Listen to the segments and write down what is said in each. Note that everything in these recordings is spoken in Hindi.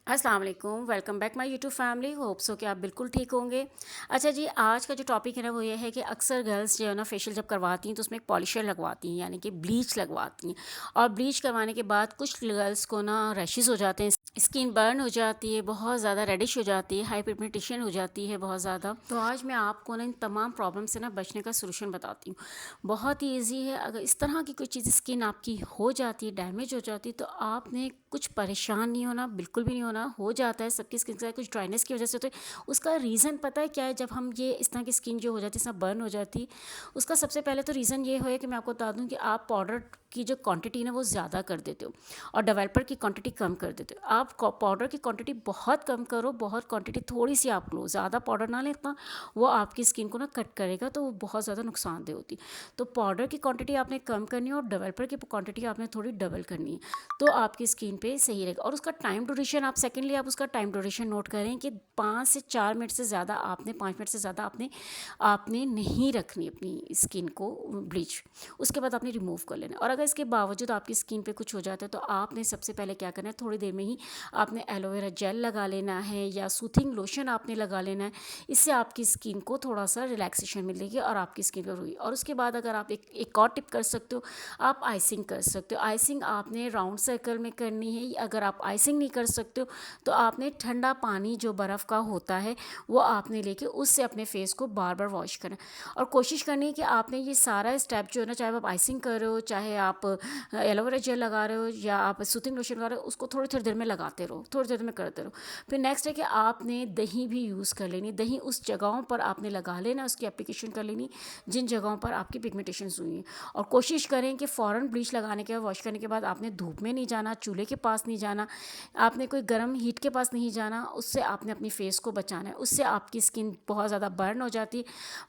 अस्सलाम वालेकुम, welcome back my YouTube family. Hope so कि आप बिल्कुल ठीक होंगे। अच्छा जी, आज का जो टॉपिक है ना वो ये है कि अक्सर गर्ल्स जो है ना फेशियल जब करवाती हैं तो उसमें एक पॉलिशर लगवाती हैं, यानी कि ब्लीच लगवाती हैं। और ब्लीच करवाने के बाद कुछ गर्ल्स को ना रैशेस हो जाते हैं, स्किन बर्न हो जाती है, बहुत ज़्यादा रेडिश हो जाती है, हाइपरपिगमेंटेशन हो जाती है बहुत ज़्यादा। तो आज मैं आपको ना इन तमाम प्रॉब्लम से ना बचने का सोल्यूशन बताती हूँ। बहुत ही ईजी है। अगर इस तरह की कोई चीज़ स्किन आपकी हो जाती है, डैमेज हो जाती है, तो आपने कुछ परेशान नहीं होना, बिल्कुल भी नहीं होना। हो जाता है सबकी स्किन से, कुछ ड्राइनेस की वजह से होता है। उसका रीज़न पता है क्या है? जब हम ये इस तरह की स्किन जो हो जाती है, इस तरह बर्न हो जाती है, उसका सबसे पहले तो रीज़न ये है कि मैं आपको बता दूं कि आप पाउडर की जो क्वांटिटी है ना वो ज़्यादा कर देते हो और डेवलपर की क्वांटिटी कम कर देते हो। आप पाउडर की क्वांटिटी बहुत कम करो, बहुत क्वांटिटी थोड़ी सी आप लो, ज़्यादा पाउडर ना लेता, वो आपकी स्किन को ना कट करेगा, तो वो बहुत ज़्यादा नुकसानदेह होती। तो पाउडर की क्वांटिटी आपने कम करनी है और डेवलपर की क्वांटिटी आपने थोड़ी डबल करनी है, तो आपकी स्किन पे सही रहेगा। और उसका टाइम ड्यूरेशन आप सेकेंडली आप उसका टाइम ड्यूरेशन नोट करें कि 5 से 4 मिनट से ज़्यादा आपने 5 मिनट से ज़्यादा आपने आपने नहीं रखनी अपनी स्किन को ब्लीच। उसके बाद आपने रिमूव कर लेना। और अगर इसके बावजूद आपकी स्किन पे कुछ हो जाता है तो आपने सबसे पहले क्या करना है, थोड़ी देर में ही आपने एलोवेरा जेल लगा लेना है या सूथिंग लोशन आपने लगा लेना है। इससे आपकी स्किन को थोड़ा सा रिलैक्सेशन मिलेगी और आपकी स्किन पर हुई। और उसके बाद अगर आप एक और टिप कर सकते हो, आप आइसिंग कर सकते हो। आइसिंग आपने राउंड सर्कल में करनी है। अगर आप आइसिंग नहीं कर सकते हो तो आपने ठंडा पानी जो बर्फ़ का होता है वो आपने लेके उससे अपने फेस को बार बार वॉश करना। और कोशिश करनी है कि आपने ये सारा स्टेप जो है ना, चाहे आप आइसिंग कर रहे हो, चाहे आप एलोवेरा जेल लगा रहे हो या आप सूथिंग लोशन लगा रहे हो, उसको थोड़ी थोड़ी देर में लगाते रहो, थोड़ी देर में करते रहो। फिर नेक्स्ट है कि आपने दही भी यूज़ कर लेनी। दही उस जगहों पर आपने लगा लेना, उसकी एप्लीकेशन कर लेनी जिन जगहों पर आपकी पिगमेंटेशन हुई है। और कोशिश करें कि फ़ौरन ब्लीच लगाने के बाद, वॉश करने के बाद आपने धूप में नहीं जाना, चूल्हे के पास नहीं जाना, आपने कोई गर्म हीट के पास नहीं जाना। उससे आपने अपनी फेस को बचाना है। उससे आपकी स्किन बहुत ज़्यादा बर्न हो जाती है,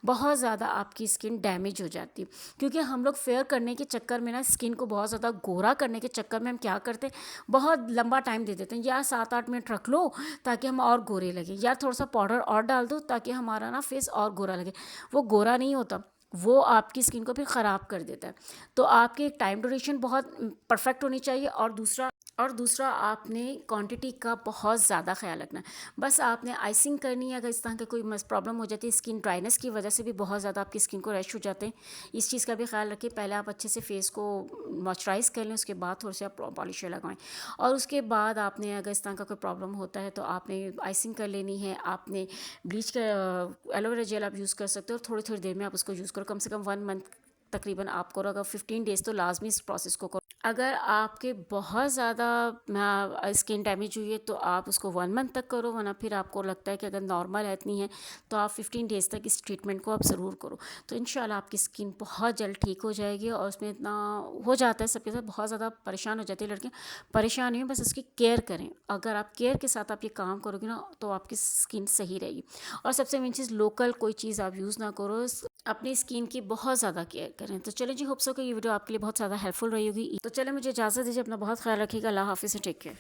बहुत ज़्यादा आपकी स्किन डैमेज हो जाती है। क्योंकि हम लोग फेयर करने के चक्कर में ना, स्किन को बहुत ज़्यादा गोरा करने के चक्कर में हम क्या करते हैं, बहुत लंबा टाइम दे देते हैं। यार 7-8 मिनट रख लो ताकि हम और गोरे लगे, यार थोड़ा सा पाउडर और डाल दो ताकि हमारा ना फेस और गोरा लगे। वो गोरा नहीं होता, वो आपकी स्किन को भी ख़राब कर देता है। तो आपकी टाइम ड्यूरेशन बहुत परफेक्ट होनी चाहिए। और दूसरा आपने क्वांटिटी का बहुत ज़्यादा ख्याल रखना है। बस आपने आइसिंग करनी है। अगर इस तरह का कोई प्रॉब्लम हो जाती है, स्किन ड्राइनेस की वजह से भी बहुत ज़्यादा आपकी स्किन को रैश हो जाते हैं, इस चीज़ का भी ख्याल रखें। पहले आप अच्छे से फेस को मॉइस्चराइज़ कर लें, उसके बाद थोड़े से आप पॉलिशर लगाएं। और उसके बाद आपने अगर इस तरह का कोई प्रॉब्लम होता है तो आपने आइसिंग कर लेनी है। आपने ब्लीच का एलोवेरा जेल आप यूज़ कर सकते हो और थोड़ी थोड़ी देर में आप उसको यूज़ करो। कम से कम 1 मंथ तकरीबन आप करो। अगर 15 डेज़ तो लाजमी इस प्रोसेस को करो। अगर आपके बहुत ज़्यादा स्किन डैमेज हुई है तो आप उसको 1 मंथ तक करो, वरना फिर आपको लगता है कि अगर नॉर्मल है इतनी है तो आप 15 डेज़ तक इस ट्रीटमेंट को आप ज़रूर करो। तो इंशाल्लाह आपकी स्किन बहुत जल्द ठीक हो जाएगी। और उसमें इतना हो जाता है सबके साथ, बहुत ज़्यादा परेशान हो जाती है लड़कियाँ। परेशान नहीं हो, बस उसकी केयर करें। अगर आप केयर के साथ आप ये काम करोगे ना तो आपकी स्किन सही रहेगी। और सबसे मेन चीज़, लोकल कोई चीज़ आप यूज़ ना करो, अपनी स्किन की बहुत ज़्यादा केयर करें। तो चलें जी, होप सो कि ये वीडियो आपके लिए बहुत ज़्यादा हेल्पफुल रही होगी। तो चलें, मुझे इजाज़त दीजिए। अपना बहुत ख्याल रखिएगा। अल्लाह हाफ़िज़, टेक केयर।